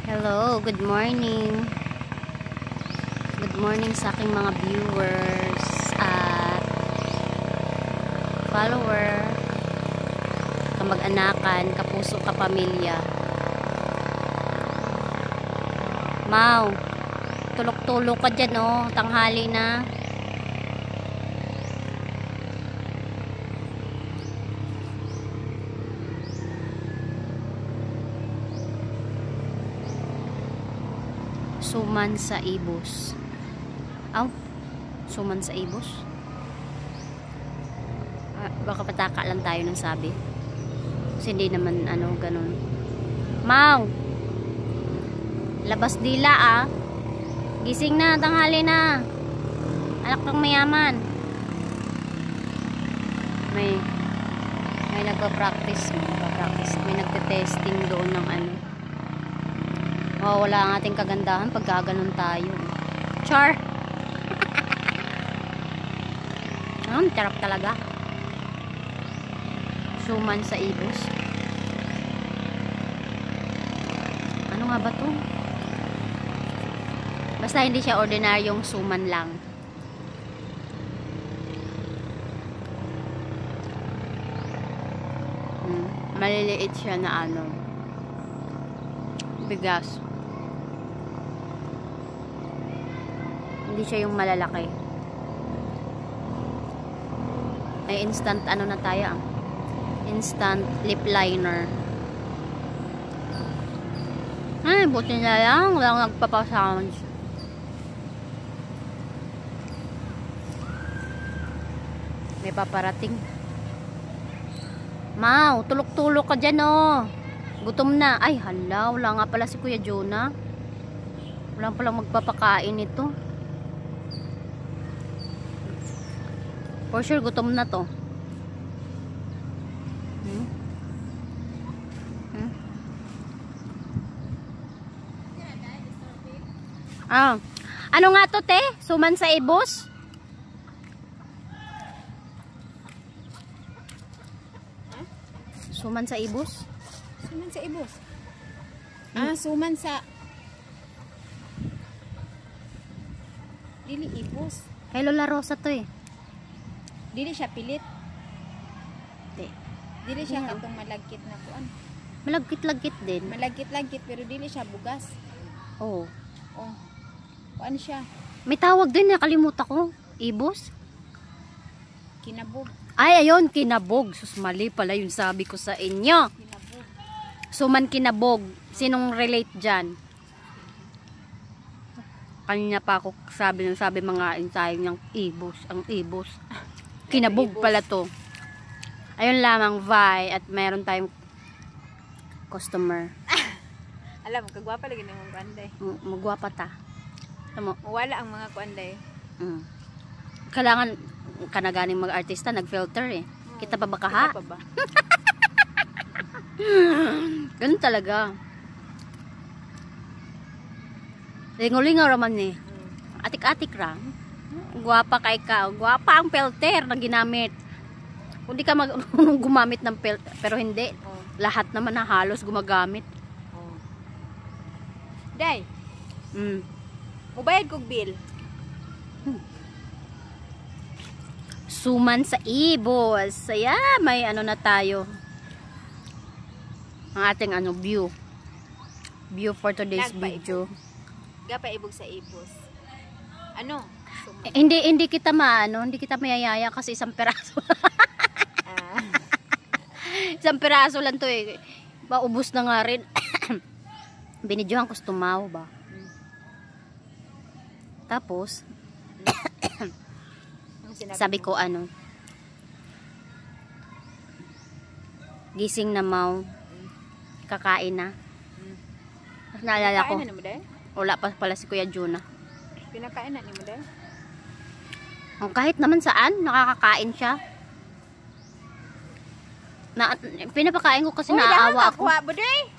Hello, good morning. Good morning sa aking mga viewers at follower, kamag-anakan, kapuso, kapamilya. Mau, tulok-tulok ka dyan oh, tanghali na. Suman sa ibos. Aw, suman sa ibos. Baka pataka lang tayo ng sabi. Kasi hindi naman ano, ganun. Mau! Labas dila ah. Gising na, tanghali na. Anak ng mayaman. May nagpa-practice. May nagte-testing doon ng ano. Wala ang ating kagandahan pag gaganon tayo. Char! Charap talaga. Suman sa ibos. Ano nga ba to? Basta hindi siya ordinaryong suman lang. Maliliit siya na ano. Bigas. Hindi siya yung malalaki. May instant ano na tayo. Instant lip liner. Ay, buti na lang. Walang nagpapasounds. May paparating. Mau, tulok-tulok ka dyan oh. Gutom na. Ay, hala. Wala nga pala si Kuya Jonah. Wala palang magpapakain ito. For sure, gutom na to. Ano nga to, te? Suman sa ibos? Suman sa ibos? Suman sa ibos. Suman sa... Dili ibos. Kay Lola Rosa to eh. Dili siya pilit. Dili siya Yeah. katong malagkit na kuan. Malagkit-lagkit din. Malagkit-lagkit pero dili siya bugas. Oo. Oh. Kuan siya. May tawag din, nakalimutan ko. Ibos? Kinabog. Ay, ayun, kinabog. Sus, mali pala yung sabi ko sa inyo. Kinabog. Suman kinabog. Sinong relate dyan? Kanina pa ako sabi mga insayo ng ibos. Ang ibos. Kinabog pala to. Ayun lamang, Vi. At meron tayong customer. Alam mo, kagwapa lagi ng mga kuanday. Magwapa ta. Alam mo? Wala ang mga kuanday. Kailangan kanaganing mag-artista, nag-filter eh. Kita pa ba kaha? Kita pa ba? Ganun talaga. Lingaw-lingaw raman eh. Atik-atik ra. Guwapa kay ka. Guwapa ang filter na ginamit. Kung di ka gumamit ng filter, pero hindi. Lahat naman na halos gumagamit. Day. Mubayad kog bill. Suman sa ibos. Saya, may ano na tayo. Ang ating ano view. View for today's video. Gapa ibog sa ibos. Ano? Hindi kita hindi kita mayayaya kasi isang peraso. Isang peraso lang to eh. Maubos na nga rin. Binidyohan ko tumaw ba. Tapos sabi ko gising na mau, kakain na. Naalala ko, wala pa pala si Kuya Jonah. Pinakain na ni mo day? Kahit naman saan, nakakakain siya. Pinapakain ko kasi naaawa ako. Kuha mo day?